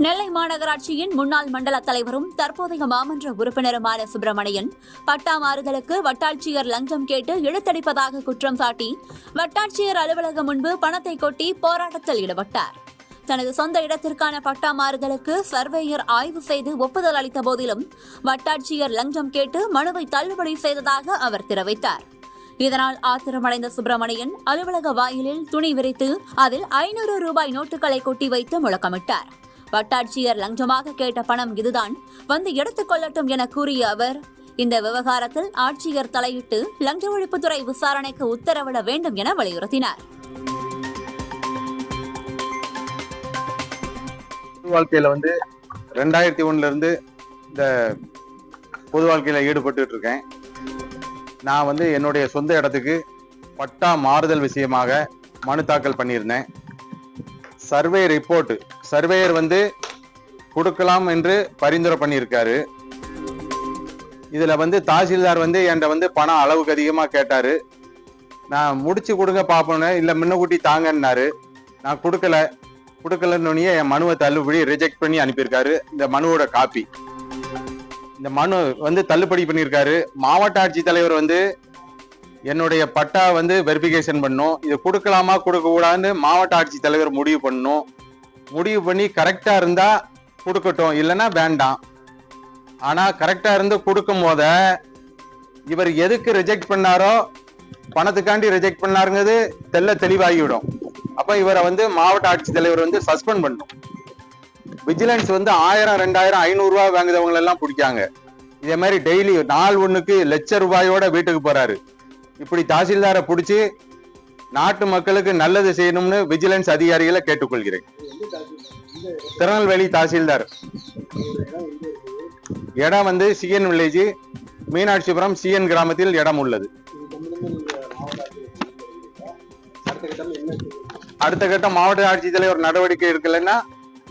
நெல்லை மாநகராட்சியின் முன்னாள் மண்டல தலைவரும் தற்போதைய மாமன்ற உறுப்பினருமான சுப்பிரமணியன் பட்டா மாறுதலுக்கு வட்டாட்சியர் லஞ்சம் கேட்டு இழுத்தடிப்பதாக குற்றம் சாட்டி வட்டாட்சியர் அலுவலகம் முன்பு பணத்தை கொட்டி போராட்டத்தில் ஈடுபட்டார். தனது சொந்த இடத்திற்கான பட்டா மாறுதலுக்கு சர்வேயர் ஆய்வு செய்து ஒப்புதல் அளித்த போதிலும் வட்டாட்சியர் லஞ்சம் கேட்டு மனுவை தள்ளுபடி செய்ததாக அவர் தெரிவித்தார். இதனால் ஆத்திரமடைந்த சுப்பிரமணியன் அலுவலக வாயிலில் துணி விரித்து அதில் 500 ரூபாய் நோட்டுகளை கொட்டி வைத்து முழக்கமிட்டார். வட்டாட்சியர் லஞ்சமாக கேட்ட பணம் இதுதான், வந்து எடுத்துக் கொள்ளட்டும் என கூறிய அவர், இந்த விவகாரத்தில் ஆட்சியர் தலையிட்டு லஞ்ச ஒழிப்புத்துறை விசாரணைக்கு உத்தரவிட வேண்டும் என வலியுறுத்தினார். வாழ்க்கையில 2001 இருந்து இந்த பொது வாழ்க்கையில ஈடுபட்டு இருக்கேன். நான் என்னுடைய சொந்த இடத்துக்கு பட்டா மாறுதல் விஷயமாக மனு தாக்கல் பண்ணியிருந்தேன். சர்வே ரிப்போர்ட் சர்வேயர் கொடுக்கலாம் என்று பரிந்துரை பண்ணியிருக்காரு. இதுல தாசில்தார் என்கிட்ட பணம் அளவுக்கு அதிகமா கேட்டாரு. நான் முடிச்சு கொடுங்க பாப்போன்னு, இல்ல முன்னக்கூட்டி தாங்கன்னாரு. நான் கொடுக்கலன்னு என் மனுவை தள்ளுபடி ரிஜெக்ட் பண்ணி அனுப்பியிருக்காரு. இந்த மனுவோட காப்பி, இந்த மனு தள்ளுபடி பண்ணியிருக்காரு. மாவட்ட ஆட்சித்தலைவர் என்னுடைய பட்டா வெரிஃபிகேஷன் பண்ணும். இது கொடுக்கலாமா கொடுக்க கூடாதுன்னு மாவட்ட ஆட்சித்தலைவர் முடிவு பண்ணணும். முடிவு பண்ணி கரெக்டா இருந்தா கொடுக்கட்டும், இல்லைன்னா வேண்டாம். ஆனா கரெக்டா இருந்து கொடுக்கும் போத இவர் எதுக்கு ரிஜெக்ட் பண்ணாரோ, பணத்துக்காண்டி ரிஜெக்ட் பண்ணாருங்கிறது தெளிவாகிவிடும். அப்ப இவரை மாவட்ட ஆட்சித்தலைவர் சஸ்பெண்ட் பண்ணும். விஜிலன்ஸ் 1000, 2000, 500 ரூபாய் வாங்குறவங்க எல்லாம் பிடிக்காங்க. இதே மாதிரி டெய்லி நாள் ஒண்ணுக்கு ₹1,00,000 வீட்டுக்கு போறாரு. இப்படி தாசில்தாரை பிடிச்சி நாட்டு மக்களுக்கு நல்லது செய்யணும்னு விஜிலன்ஸ் அதிகாரிகளை கேட்டுக்கொள்கிறேன். திருநெல்வேலி தாசில்தார். இடம் சிஎன் வில்லேஜ், மீனாட்சிபுரம் சிஎன் கிராமத்தில் இடம் உள்ளது. அடுத்த கட்டம் மாவட்ட ஆட்சித்தலைவர் நடவடிக்கை எடுக்கலைன்னா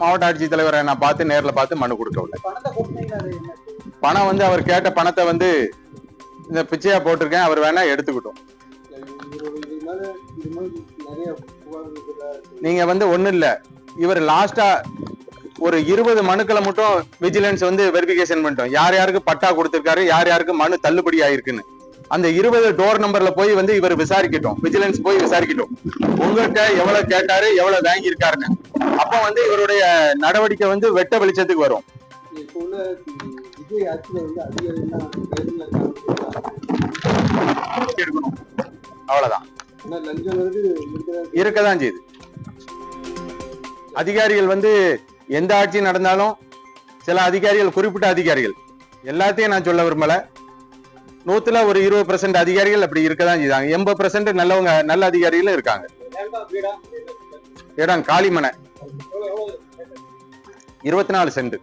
மாவட்ட ஆட்சித்தலைவரை நான் பார்த்து நேரில் பார்த்து மனு கொடுக்க. பணம் அவர் கேட்ட பணத்தை இந்த பிச்சையா போட்டிருக்கேன், அவர் வேணா எடுத்துக்கிட்டோம். நீங்க ஒண்ணு இல்ல, இவர் லாஸ்டா ஒரு 20 மனுக்களை மட்டும் விஜிலன்ஸ் வெரிஃபிகேஷன் பண்ணிட்டோம். யார் யாருக்கு பட்டா கொடுத்திருக்காரு, யார் யாருக்கு மனு தள்ளுபடி ஆயிருக்குன்னு. அந்த 20 டோர் நம்பர்ல போய் இவர் விசாரிக்கட்டும், விஜிலன்ஸ் போய் விசாரிக்கட்டும் உங்கள்கிட்ட எவ்வளவு கேட்டாரு, எவ்வளவு வாங்கி இருக்காருன்னு. அப்ப இவருடைய நடவடிக்கை வெட்ட வெளிச்சத்துக்கு வரும். அவ்வளவுதான், இருக்கதான் செய்யுது. அதிகாரிகள் எந்த ஆட்சி நடந்தாலும் சில அதிகாரிகள், குறிப்பிட்ட அதிகாரிகள், எல்லாத்தையும் நான் சொல்ல விரும்பல, 100ல ஒரு 20% அதிகாரிகள் அப்படி இருக்கதான் செய்தாங்க. 80% நல்லவங்க, நல்ல அதிகாரிகளும் இருக்காங்க. இடம் காளிமனை 24 சென்ட்.